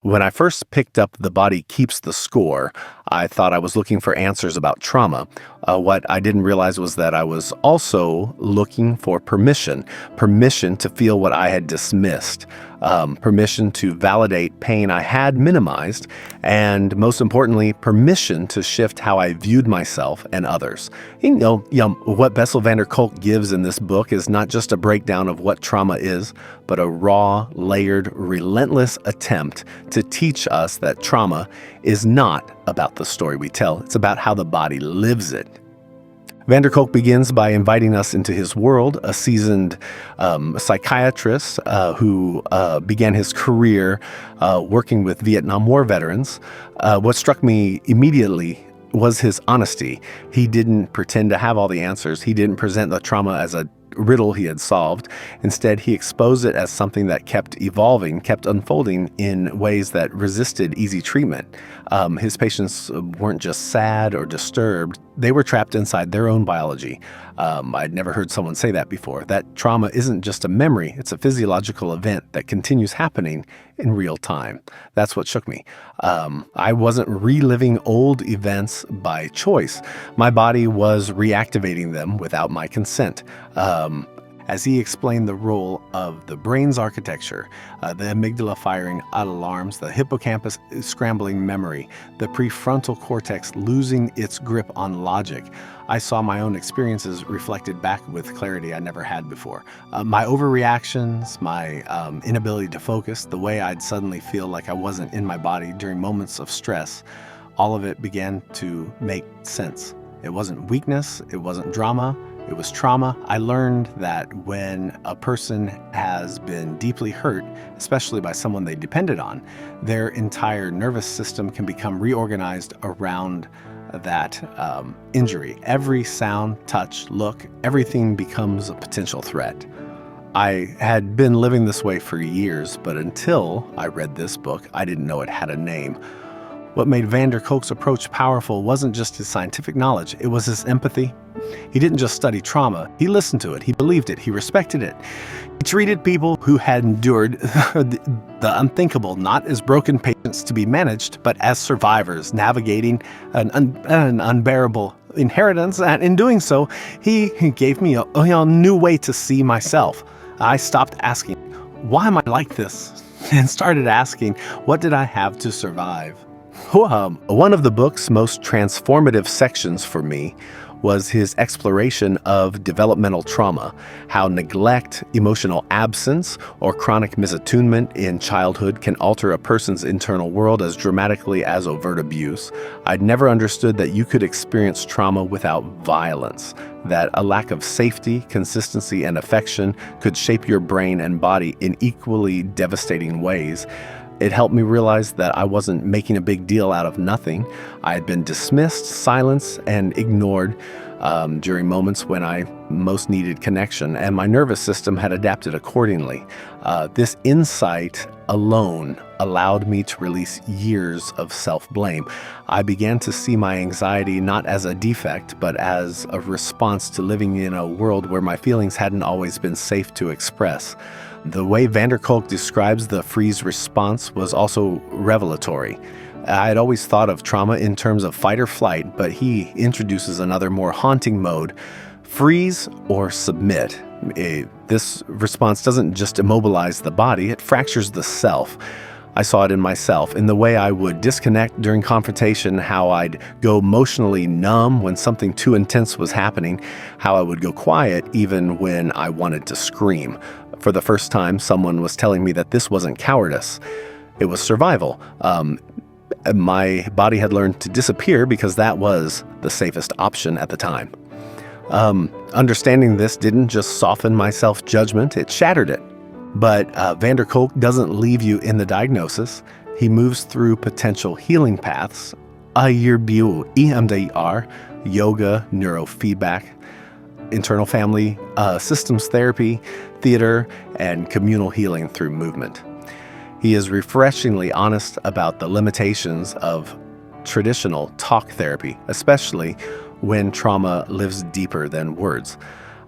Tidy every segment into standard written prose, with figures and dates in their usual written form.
When I first picked up The Body Keeps the Score, I thought I was looking for answers about trauma. What I didn't realize was that I was also looking for permission to feel what I had dismissed, permission to validate pain I had minimized, and most importantly, permission to shift how I viewed myself and others. What Bessel Kolk gives in this book is not just a breakdown of what trauma is, but a raw, layered, relentless attempt to teach us that trauma is not about the story we tell. It's about how the body lives it. Kolk begins by inviting us into his world, a seasoned psychiatrist who began his career working with Vietnam War veterans. What struck me immediately was his honesty. He didn't pretend to have all the answers. He didn't present the trauma as a riddle he had solved. Instead, he exposed it as something that kept evolving, kept unfolding in ways that resisted easy treatment. His patients weren't just sad or disturbed. They were trapped inside their own biology. I'd never heard someone say that before. That trauma isn't just a memory. It's a physiological event that continues happening in real time. That's what shook me. I wasn't reliving old events by choice. My body was reactivating them without my consent. As he explained the role of the brain's architecture, the amygdala firing out alarms, the hippocampus scrambling memory, the prefrontal cortex losing its grip on logic, I saw my own experiences reflected back with clarity I never had before. My overreactions, my inability to focus, the way I'd suddenly feel like I wasn't in my body during moments of stress, all of it began to make sense. It wasn't weakness, it wasn't drama, it was trauma. I learned that when a person has been deeply hurt, especially by someone they depended on, their entire nervous system can become reorganized around that injury. Every sound, touch, look, everything becomes a potential threat. I had been living this way for years, but until I read this book, I didn't know it had a name. What made Kolk's approach powerful wasn't just his scientific knowledge, it was his empathy. He didn't just study trauma, he listened to it, he believed it, he respected it. He treated people who had endured the unthinkable not as broken patients to be managed, but as survivors navigating an unbearable inheritance, and in doing so, he gave me a new way to see myself. I stopped asking, why am I like this? And started asking, what did I have to survive? One of the book's most transformative sections for me was his exploration of developmental trauma, how neglect, emotional absence, or chronic misattunement in childhood can alter a person's internal world as dramatically as overt abuse. I'd never understood that you could experience trauma without violence, that a lack of safety, consistency, and affection could shape your brain and body in equally devastating ways. It helped me realize that I wasn't making a big deal out of nothing. I had been dismissed, silenced, and ignored during moments when I most needed connection, and my nervous system had adapted accordingly. This insight alone allowed me to release years of self-blame. I began to see my anxiety not as a defect, but as a response to living in a world where my feelings hadn't always been safe to express. The way Kolk describes the freeze response was also revelatory. I had always thought of trauma in terms of fight or flight, but he introduces another more haunting mode, freeze or submit. This response doesn't just immobilize the body, it fractures the self. I saw it in myself, in the way I would disconnect during confrontation, how I'd go emotionally numb when something too intense was happening, how I would go quiet even when I wanted to scream. For the first time, someone was telling me that this wasn't cowardice, it was survival. My body had learned to disappear because that was the safest option at the time. Understanding this didn't just soften my self-judgment, it shattered it. But Kolk doesn't leave you in the diagnosis. He moves through potential healing paths, EMDR, yoga, neurofeedback, internal family systems therapy, theater, and communal healing through movement. He is refreshingly honest about the limitations of traditional talk therapy, especially when trauma lives deeper than words.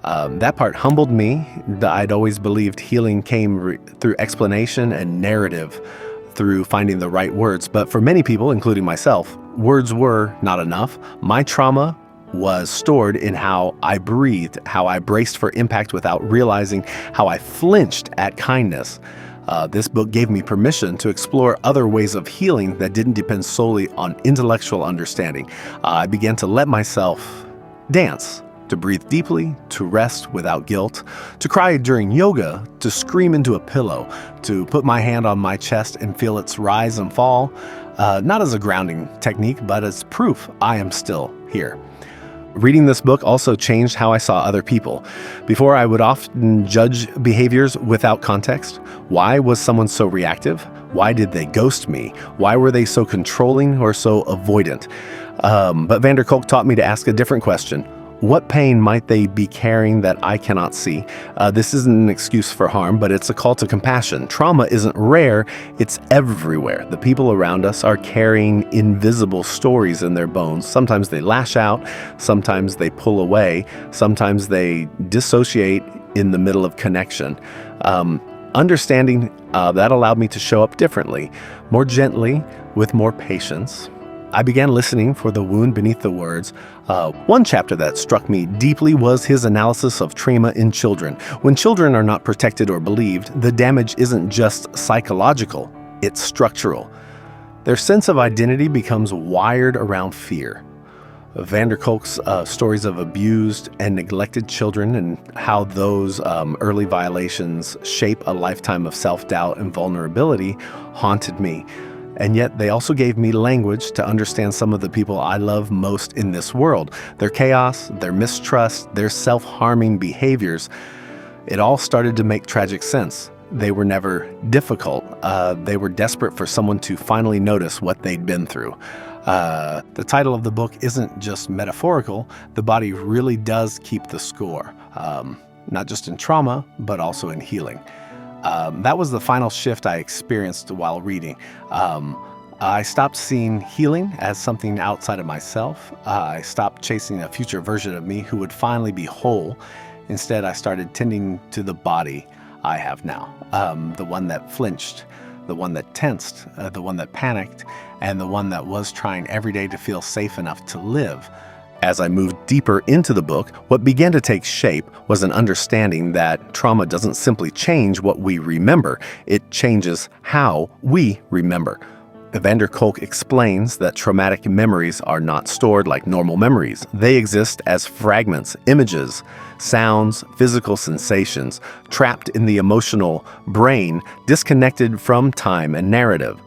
That part humbled me. I'd always believed healing came through explanation and narrative, through finding the right words, but for many people, including myself, words were not enough. My trauma was stored in how I breathed, how I braced for impact without realizing, how I flinched at kindness. This book gave me permission to explore other ways of healing that didn't depend solely on intellectual understanding. I began to let myself dance, to breathe deeply, to rest without guilt, to cry during yoga, to scream into a pillow, to put my hand on my chest and feel its rise and fall, not as a grounding technique, but as proof I am still here. Reading this book also changed how I saw other people. Before, I would often judge behaviors without context. Why was someone so reactive? Why did they ghost me? Why were they so controlling or so avoidant? But van der Kolk taught me to ask a different question. What pain might they be carrying that I cannot see? This isn't an excuse for harm, but it's a call to compassion. Trauma isn't rare, it's everywhere. The people around us are carrying invisible stories in their bones. Sometimes they lash out, sometimes they pull away, sometimes they dissociate in the middle of connection. Understanding that allowed me to show up differently, more gently, with more patience. I began listening for the wound beneath the words. One chapter that struck me deeply was his analysis of trauma in children. When children are not protected or believed, the damage isn't just psychological, it's structural. Their sense of identity becomes wired around fear. Van der Kolk's stories of abused and neglected children and how those early violations shape a lifetime of self-doubt and vulnerability haunted me. And yet they also gave me language to understand some of the people I love most in this world. Their chaos, their mistrust, their self-harming behaviors. It all started to make tragic sense. They were never difficult. They were desperate for someone to finally notice what they'd been through. The title of the book isn't just metaphorical. The body really does keep the score, not just in trauma, but also in healing. That was the final shift I experienced while reading. I stopped seeing healing as something outside of myself. I stopped chasing a future version of me who would finally be whole. Instead, I started tending to the body I have now, the one that flinched, the one that tensed, the one that panicked, and the one that was trying every day to feel safe enough to live. As I moved deeper into the book, what began to take shape was an understanding that trauma doesn't simply change what we remember, it changes how we remember. Van der Kolk explains that traumatic memories are not stored like normal memories. They exist as fragments, images, sounds, physical sensations, trapped in the emotional brain, disconnected from time and narrative.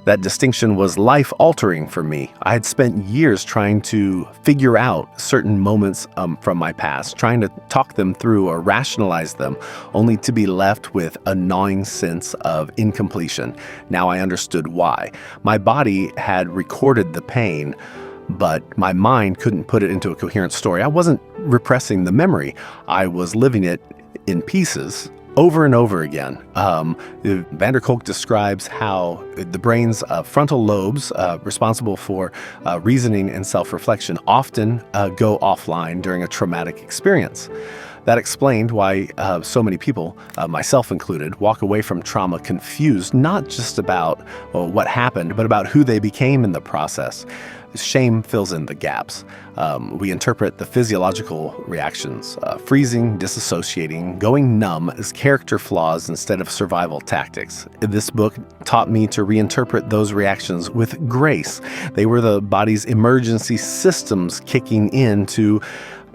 That distinction was life-altering for me. I had spent years trying to figure out certain moments from my past, trying to talk them through or rationalize them, only to be left with a gnawing sense of incompletion. Now I understood why. My body had recorded the pain, but my mind couldn't put it into a coherent story. I wasn't repressing the memory. I was living it in pieces, over and over again. Van der Kolk describes how the brain's frontal lobes, responsible for reasoning and self-reflection, often go offline during a traumatic experience. That explained why so many people, myself included, walk away from trauma confused, not just about what happened, but about who they became in the process. Shame fills in the gaps. We interpret the physiological reactions, freezing, disassociating, going numb as character flaws instead of survival tactics. This book taught me to reinterpret those reactions with grace. They were the body's emergency systems kicking in to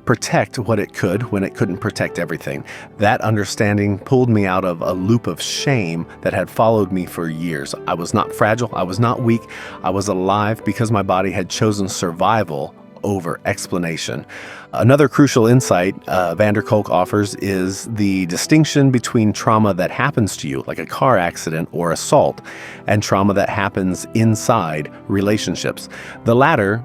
protect what it could when it couldn't protect everything. That understanding pulled me out of a loop of shame that had followed me for years. I was not fragile. I was not weak. I was alive because my body had chosen survival over explanation. Another crucial insight Van der Kolk offers is the distinction between trauma that happens to you, like a car accident or assault, and trauma that happens inside relationships. The latter,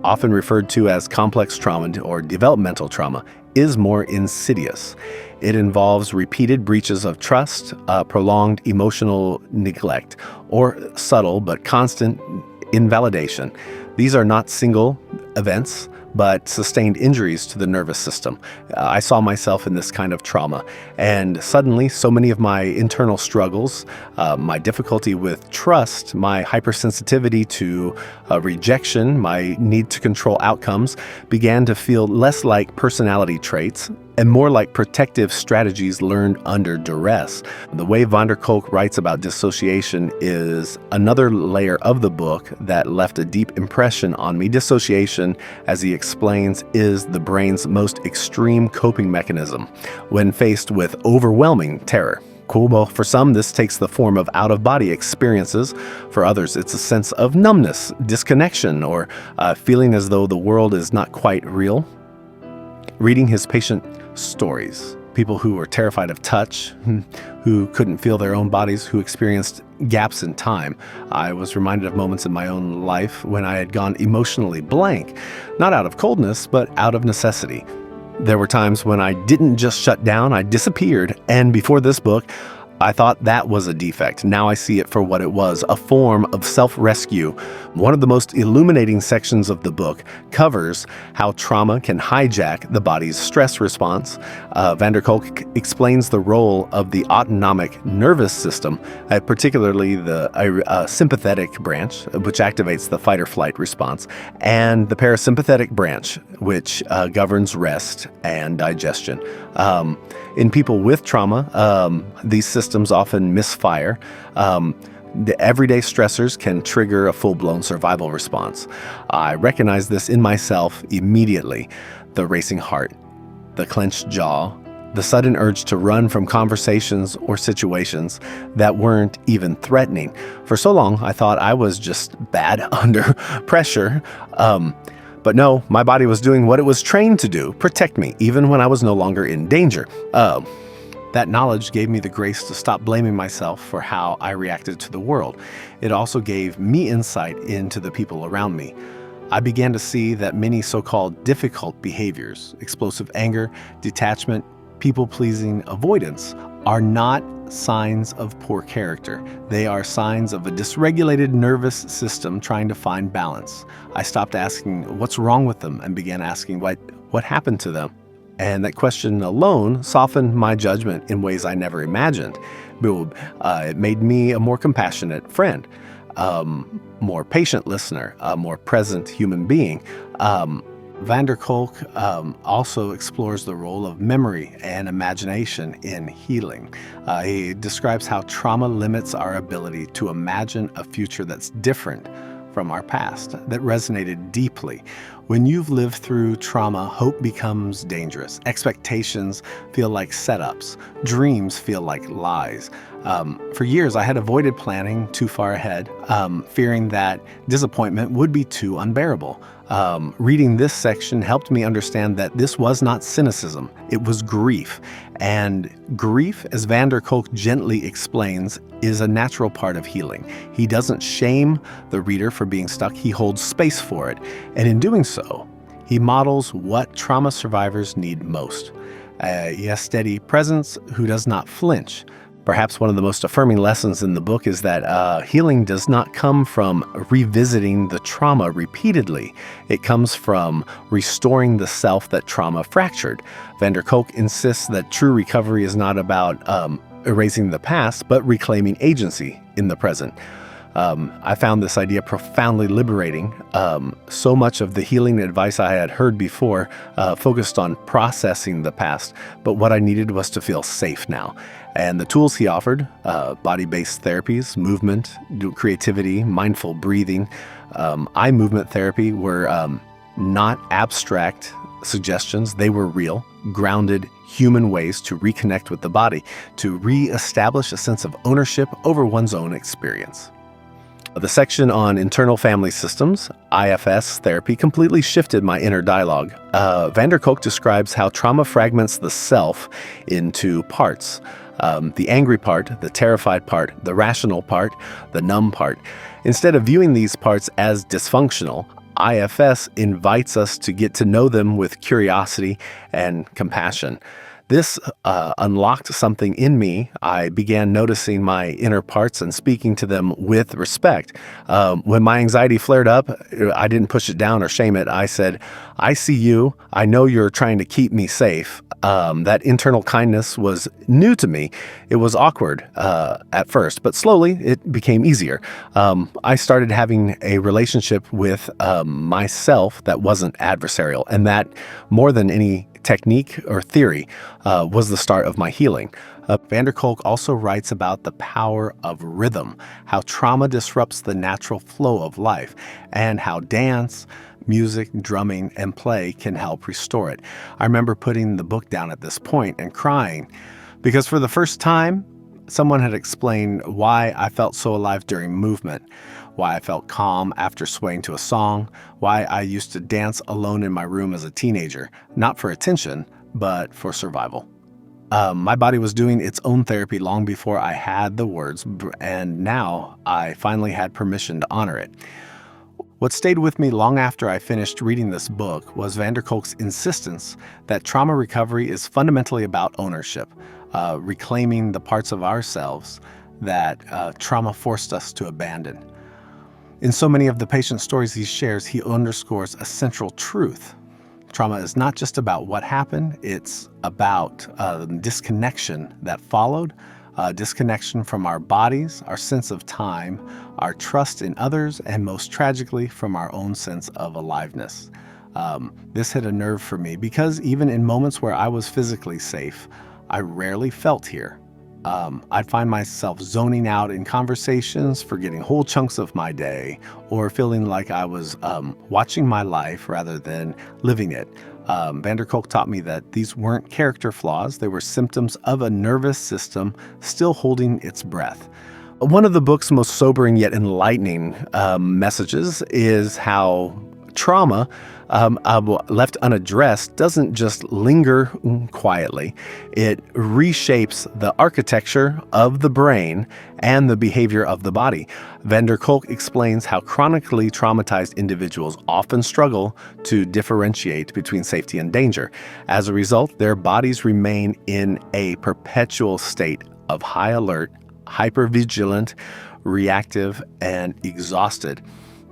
often referred to as complex trauma or developmental trauma, is more insidious. It involves repeated breaches of trust, prolonged emotional neglect, or subtle but constant invalidation. These are not single events, but sustained injuries to the nervous system. I saw myself in this kind of trauma, and suddenly so many of my internal struggles, my difficulty with trust, my hypersensitivity to rejection, my need to control outcomes, began to feel less like personality traits and more like protective strategies learned under duress. The way van der Kolk writes about dissociation is another layer of the book that left a deep impression on me. Dissociation, as he explains, is the brain's most extreme coping mechanism when faced with overwhelming terror. Cool. Well, for some, this takes the form of out-of-body experiences. For others, it's a sense of numbness, disconnection, or feeling as though the world is not quite real. Reading his patient stories, people who were terrified of touch, who couldn't feel their own bodies, who experienced gaps in time, I was reminded of moments in my own life when I had gone emotionally blank, not out of coldness, but out of necessity. There were times when I didn't just shut down, I disappeared, and before this book, I thought that was a defect. Now I see it for what it was, a form of self-rescue. One of the most illuminating sections of the book covers how trauma can hijack the body's stress response. Van der Kolk explains the role of the autonomic nervous system, particularly the sympathetic branch, which activates the fight-or-flight response, and the parasympathetic branch, which governs rest and digestion. In people with trauma, these systems often misfire. The everyday stressors can trigger a full-blown survival response. I recognize this in myself immediately. The racing heart, the clenched jaw, the sudden urge to run from conversations or situations that weren't even threatening. For so long, I thought I was just bad under pressure. But no, my body was doing what it was trained to do, protect me, even when I was no longer in danger. That knowledge gave me the grace to stop blaming myself for how I reacted to the world. It also gave me insight into the people around me. I began to see that many so-called difficult behaviors, explosive anger, detachment, people-pleasing avoidance, are not signs of poor character. They are signs of a dysregulated nervous system trying to find balance. I stopped asking what's wrong with them and began asking what happened to them. And that question alone softened my judgment in ways I never imagined. It made me a more compassionate friend, more patient listener, a more present human being. Van der Kolk also explores the role of memory and imagination in healing. He describes how trauma limits our ability to imagine a future that's different from our past, that resonated deeply. When you've lived through trauma, hope becomes dangerous. Expectations feel like setups. Dreams feel like lies. For years, I had avoided planning too far ahead, fearing that disappointment would be too unbearable. Reading this section helped me understand that this was not cynicism, it was grief. And grief, as Van der Kolk gently explains, is a natural part of healing. He doesn't shame the reader for being stuck, he holds space for it. And in doing so, he models what trauma survivors need most. A steady presence who does not flinch. Perhaps one of the most affirming lessons in the book is that healing does not come from revisiting the trauma repeatedly. It comes from restoring the self that trauma fractured. Van der Kolk insists that true recovery is not about erasing the past, but reclaiming agency in the present. I found this idea profoundly liberating. So much of the healing advice I had heard before focused on processing the past, but what I needed was to feel safe now. And the tools he offered, body-based therapies, movement, creativity, mindful breathing, eye movement therapy were not abstract suggestions. They were real, grounded human ways to reconnect with the body, to reestablish a sense of ownership over one's own experience. The section on internal family systems, IFS therapy, completely shifted my inner dialogue. Van der Kolk describes how trauma fragments the self into parts. The angry part, the terrified part, the rational part, the numb part. Instead of viewing these parts as dysfunctional, IFS invites us to get to know them with curiosity and compassion. This unlocked something in me. I began noticing my inner parts and speaking to them with respect. When my anxiety flared up, I didn't push it down or shame it. I said, I see you. I know you're trying to keep me safe. That internal kindness was new to me. It was awkward at first, but slowly it became easier. I started having a relationship with myself that wasn't adversarial, and that, more than any technique or theory, was the start of my healing. Kolk also writes about the power of rhythm, how trauma disrupts the natural flow of life, and how dance, music, drumming, and play can help restore it. I remember putting the book down at this point and crying, because for the first time, someone had explained why I felt so alive during movement, why I felt calm after swaying to a song, why I used to dance alone in my room as a teenager, not for attention, but for survival. My body was doing its own therapy long before I had the words, and now I finally had permission to honor it. What stayed with me long after I finished reading this book was Kolk's insistence that trauma recovery is fundamentally about ownership, reclaiming the parts of ourselves that trauma forced us to abandon. In so many of the patient stories he shares, he underscores a central truth. Trauma is not just about what happened, it's about the disconnection that followed, disconnection from our bodies, our sense of time, our trust in others, and most tragically, from our own sense of aliveness. This hit a nerve for me because even in moments where I was physically safe, I rarely felt here. I'd find myself zoning out in conversations, forgetting whole chunks of my day, or feeling like I was watching my life rather than living it. Kolk taught me that these weren't character flaws, they were symptoms of a nervous system still holding its breath. One of the book's most sobering yet enlightening messages is how trauma, left unaddressed, doesn't just linger quietly. It reshapes the architecture of the brain and the behavior of the body. Kolk explains how chronically traumatized individuals often struggle to differentiate between safety and danger. As a result, their bodies remain in a perpetual state of high alert, hypervigilant, reactive, and exhausted.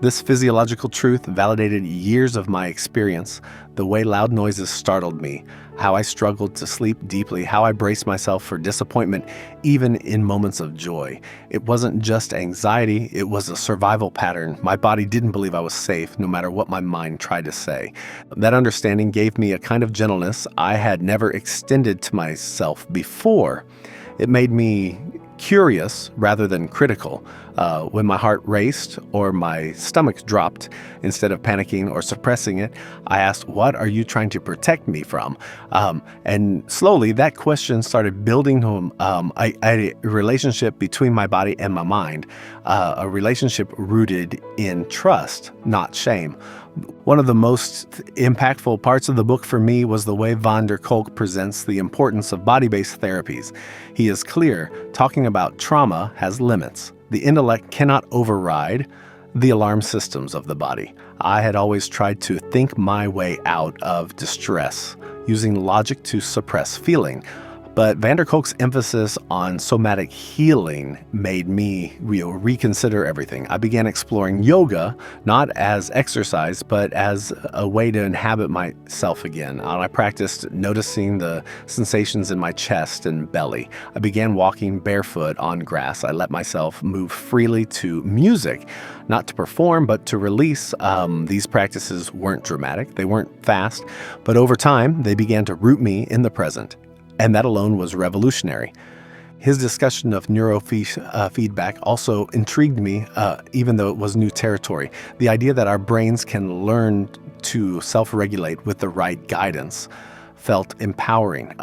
This physiological truth validated years of my experience, the way loud noises startled me, how I struggled to sleep deeply, how I braced myself for disappointment, even in moments of joy. It wasn't just anxiety, it was a survival pattern. My body didn't believe I was safe, no matter what my mind tried to say. That understanding gave me a kind of gentleness I had never extended to myself before. It made me curious rather than critical. When my heart raced or my stomach dropped, instead of panicking or suppressing it, I asked, what are you trying to protect me from? And slowly that question started building a relationship between my body and my mind, a relationship rooted in trust, not shame. One of the most impactful parts of the book for me was the way Kolk presents the importance of body-based therapies. He is clear, talking about trauma has limits. The intellect cannot override the alarm systems of the body. I had always tried to think my way out of distress, using logic to suppress feeling. But Kolk's emphasis on somatic healing made me reconsider everything. I began exploring yoga, not as exercise, but as a way to inhabit myself again. I practiced noticing the sensations in my chest and belly. I began walking barefoot on grass. I let myself move freely to music, not to perform, but to release. These practices weren't dramatic, they weren't fast, but over time, they began to root me in the present. And that alone was revolutionary. His discussion of neurofeedback also intrigued me, even though it was new territory. The idea that our brains can learn to self-regulate with the right guidance felt empowering.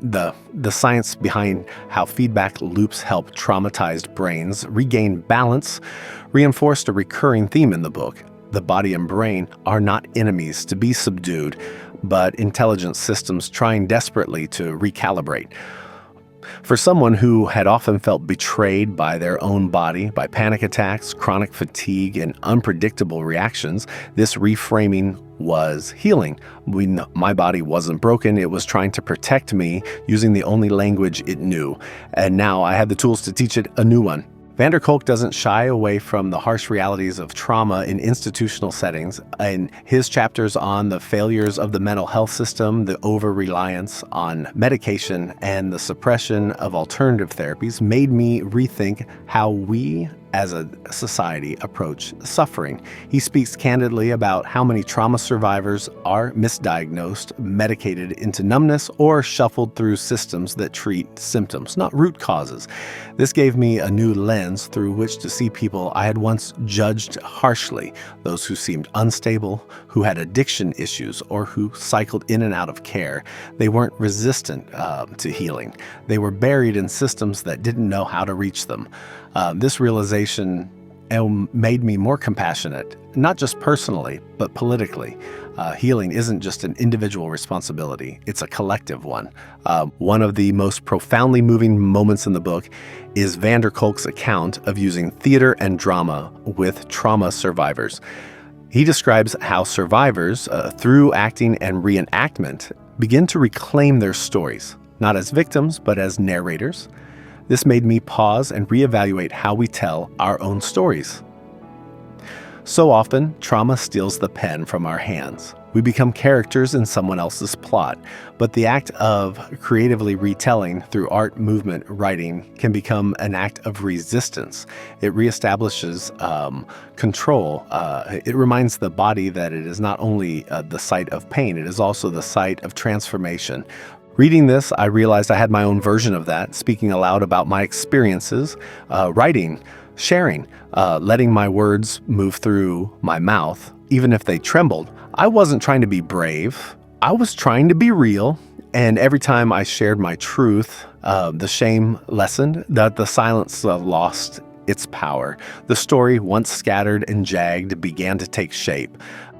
The science behind how feedback loops help traumatized brains regain balance reinforced a recurring theme in the book. The body and brain are not enemies to be subdued, but intelligent systems trying desperately to recalibrate. For someone who had often felt betrayed by their own body, by panic attacks, chronic fatigue, and unpredictable reactions, this reframing was healing. My body wasn't broken. It was trying to protect me using the only language it knew. And now I had the tools to teach it a new one. Kolk doesn't shy away from the harsh realities of trauma in institutional settings. In his chapters on the failures of the mental health system, the over-reliance on medication, and the suppression of alternative therapies made me rethink how we as a society approach suffering. He speaks candidly about how many trauma survivors are misdiagnosed, medicated into numbness, or shuffled through systems that treat symptoms, not root causes. This gave me a new lens through which to see people I had once judged harshly, those who seemed unstable, who had addiction issues, or who cycled in and out of care. They weren't resistant to healing. They were buried in systems that didn't know how to reach them. This realization made me more compassionate, not just personally, but politically. Healing isn't just an individual responsibility, it's a collective one. One of the most profoundly moving moments in the book is Kolk's account of using theater and drama with trauma survivors. He describes how survivors, through acting and reenactment, begin to reclaim their stories, not as victims, but as narrators. This made me pause and reevaluate how we tell our own stories. So often, trauma steals the pen from our hands. We become characters in someone else's plot, but the act of creatively retelling through art, movement, writing can become an act of resistance. It reestablishes control. It reminds the body that it is not only the site of pain, it is also the site of transformation. Reading this, I realized I had my own version of that, speaking aloud about my experiences, writing, sharing, letting my words move through my mouth, even if they trembled. I wasn't trying to be brave. I was trying to be real. And every time I shared my truth, the shame lessened, that the silence lost its power. The story, once scattered and jagged, began to take shape.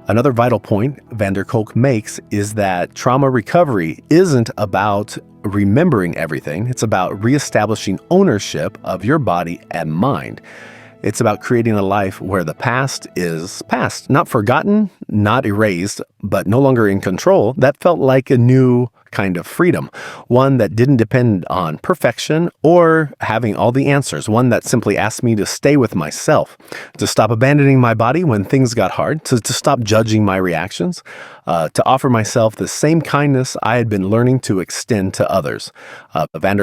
Another vital point Kolk makes is that trauma recovery isn't about remembering everything. It's about reestablishing ownership of your body and mind. It's about creating a life where the past is past, not forgotten, not erased, but no longer in control. That felt like a new kind of freedom, one that didn't depend on perfection or having all the answers, one that simply asked me to stay with myself, to stop abandoning my body when things got hard, to stop judging my reactions, to offer myself the same kindness I had been learning to extend to others.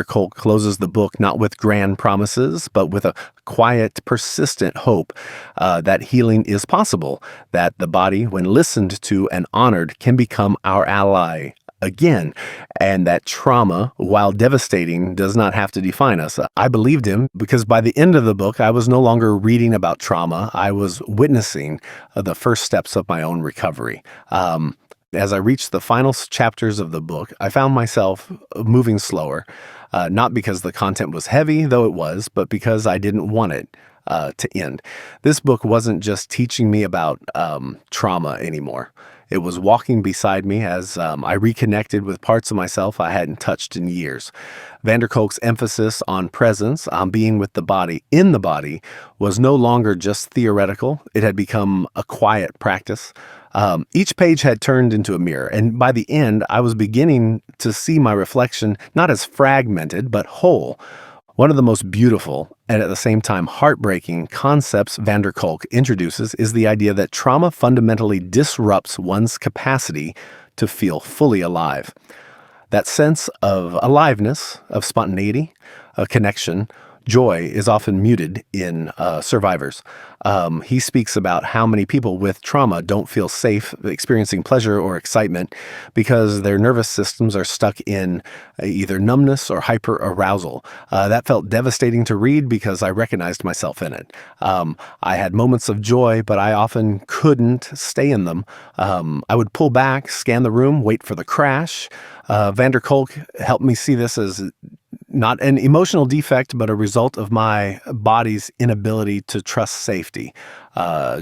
Kolk closes the book not with grand promises, but with a quiet, persistent hope that healing is possible, that the body, when listened to and honored, can become our ally again, and that trauma, while devastating, does not have to define us. I believed him because by the end of the book, I was no longer reading about trauma. I was witnessing the first steps of my own recovery. As I reached the final chapters of the book, I found myself moving slower, not because the content was heavy, though it was, but because I didn't want it to end. This book wasn't just teaching me about trauma anymore. It was walking beside me as I reconnected with parts of myself I hadn't touched in years. Kolk's emphasis on presence, on being with the body, in the body, was no longer just theoretical. It had become a quiet practice. Each page had turned into a mirror, and by the end, I was beginning to see my reflection not as fragmented, but whole. One of the most beautiful and at the same time heartbreaking concepts Kolk introduces is the idea that trauma fundamentally disrupts one's capacity to feel fully alive. That sense of aliveness, of spontaneity, of connection, joy is often muted in survivors. He speaks about how many people with trauma don't feel safe experiencing pleasure or excitement because their nervous systems are stuck in either numbness or hyperarousal. That felt devastating to read because I recognized myself in it. I had moments of joy, but I often couldn't stay in them. I would pull back, scan the room, wait for the crash. Kolk helped me see this as Not an emotional defect, but a result of my body's inability to trust safety.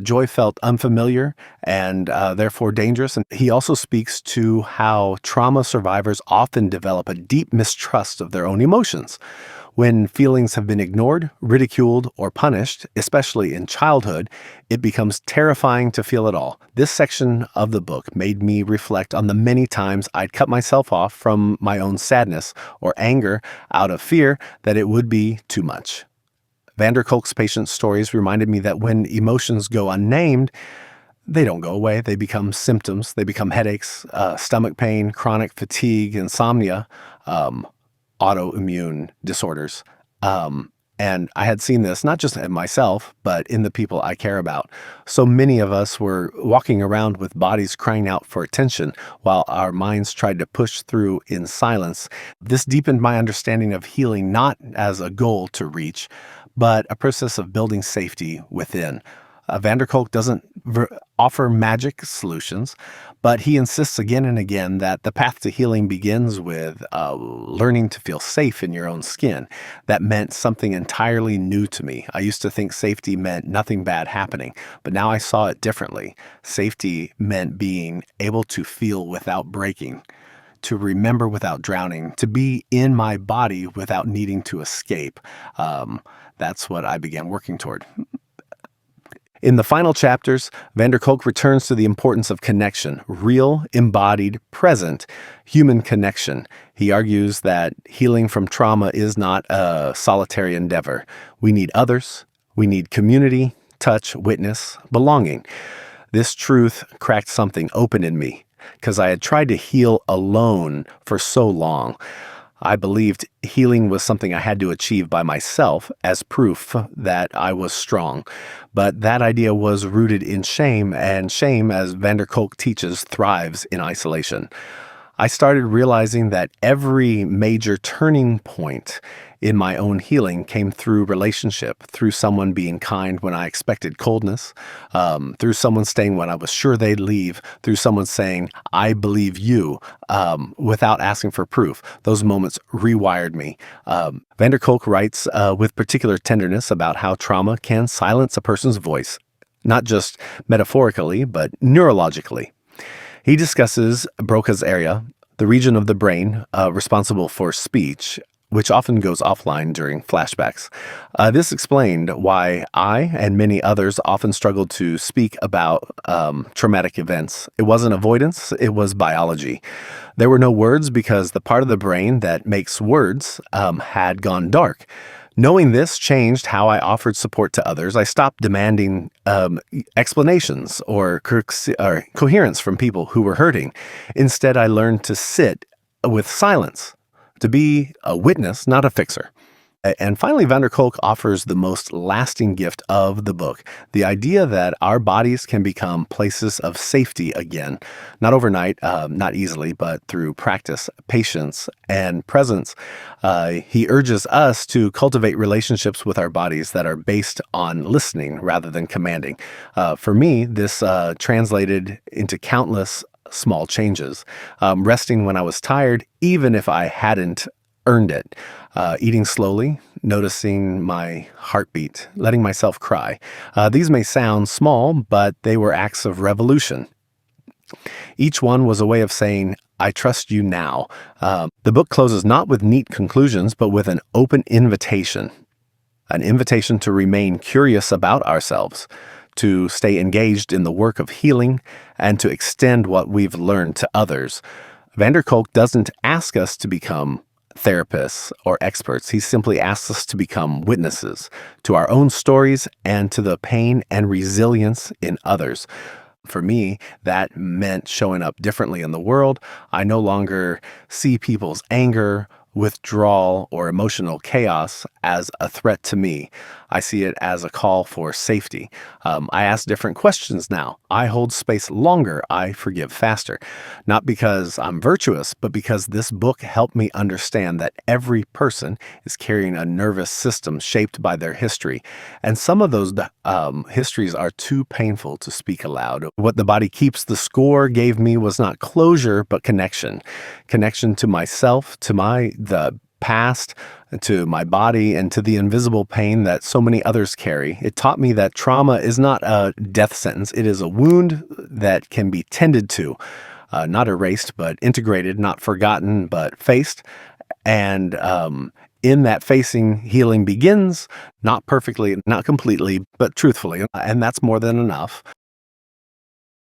Joy felt unfamiliar and therefore dangerous. And he also speaks to how trauma survivors often develop a deep mistrust of their own emotions. When feelings have been ignored, ridiculed, or punished, especially in childhood, it becomes terrifying to feel at all. This section of the book made me reflect on the many times I'd cut myself off from my own sadness or anger out of fear that it would be too much. Kolk's patient stories reminded me that when emotions go unnamed, they don't go away. They become symptoms. They become headaches, stomach pain, chronic fatigue, insomnia, autoimmune disorders. And I had seen this not just in myself, but in the people I care about. So many of us were walking around with bodies crying out for attention while our minds tried to push through in silence. This deepened my understanding of healing not as a goal to reach, but a process of building safety within. Kolk doesn't offer magic solutions, but he insists again and again that the path to healing begins with learning to feel safe in your own skin. That meant something entirely new to me. I used to think safety meant nothing bad happening, but now I saw it differently. Safety meant being able to feel without breaking, to remember without drowning, to be in my body without needing to escape. That's what I began working toward. In the final chapters, Kolk returns to the importance of connection, real, embodied, present, human connection. He argues that healing from trauma is not a solitary endeavor. We need others. We need community, touch, witness, belonging. This truth cracked something open in me because I had tried to heal alone for so long. I believed healing was something I had to achieve by myself as proof that I was strong. But that idea was rooted in shame, and shame, as Kolk teaches, thrives in isolation. I started realizing that every major turning point in my own healing came through relationship, through someone being kind when I expected coldness, through someone staying when I was sure they'd leave, through someone saying, "I believe you," without asking for proof. Those moments rewired me. Kolk writes with particular tenderness about how trauma can silence a person's voice, not just metaphorically, but neurologically. He discusses Broca's area, the region of the brain responsible for speech, which often goes offline during flashbacks. This explained why I and many others often struggled to speak about traumatic events. It wasn't avoidance, it was biology. There were no words because the part of the brain that makes words had gone dark. Knowing this changed how I offered support to others. I stopped demanding explanations or coherence from people who were hurting. Instead, I learned to sit with silence, to be a witness, not a fixer. And finally, Kolk offers the most lasting gift of the book, the idea that our bodies can become places of safety again, not overnight, not easily, but through practice, patience, and presence. He urges us to cultivate relationships with our bodies that are based on listening rather than commanding. For me, this translated into countless small changes. Resting when I was tired, even if I hadn't earned it. Eating slowly, noticing my heartbeat, letting myself cry. These may sound small, but they were acts of revolution. Each one was a way of saying, "I trust you now." The book closes not with neat conclusions, but with an open invitation. An invitation to remain curious about ourselves, to stay engaged in the work of healing, and to extend what we've learned to others. Kolk doesn't ask us to become therapists or experts. He simply asks us to become witnesses to our own stories and to the pain and resilience in others. For me, that meant showing up differently in the world. I no longer see people's anger, withdrawal, or emotional chaos as a threat to me. I see it as a call for safety. I ask different questions now. I hold space longer. I forgive faster. Not because I'm virtuous, but because this book helped me understand that every person is carrying a nervous system shaped by their history. And some of those histories are too painful to speak aloud. What the body keeps the score gave me was not closure, but connection. Connection to myself, to the past, to my body, and to the invisible pain that so many others carry. It taught me that trauma is not a death sentence. It is a wound that can be tended to, not erased, but integrated, not forgotten, but faced. And in that facing, healing begins, not perfectly, not completely, but truthfully. And that's more than enough.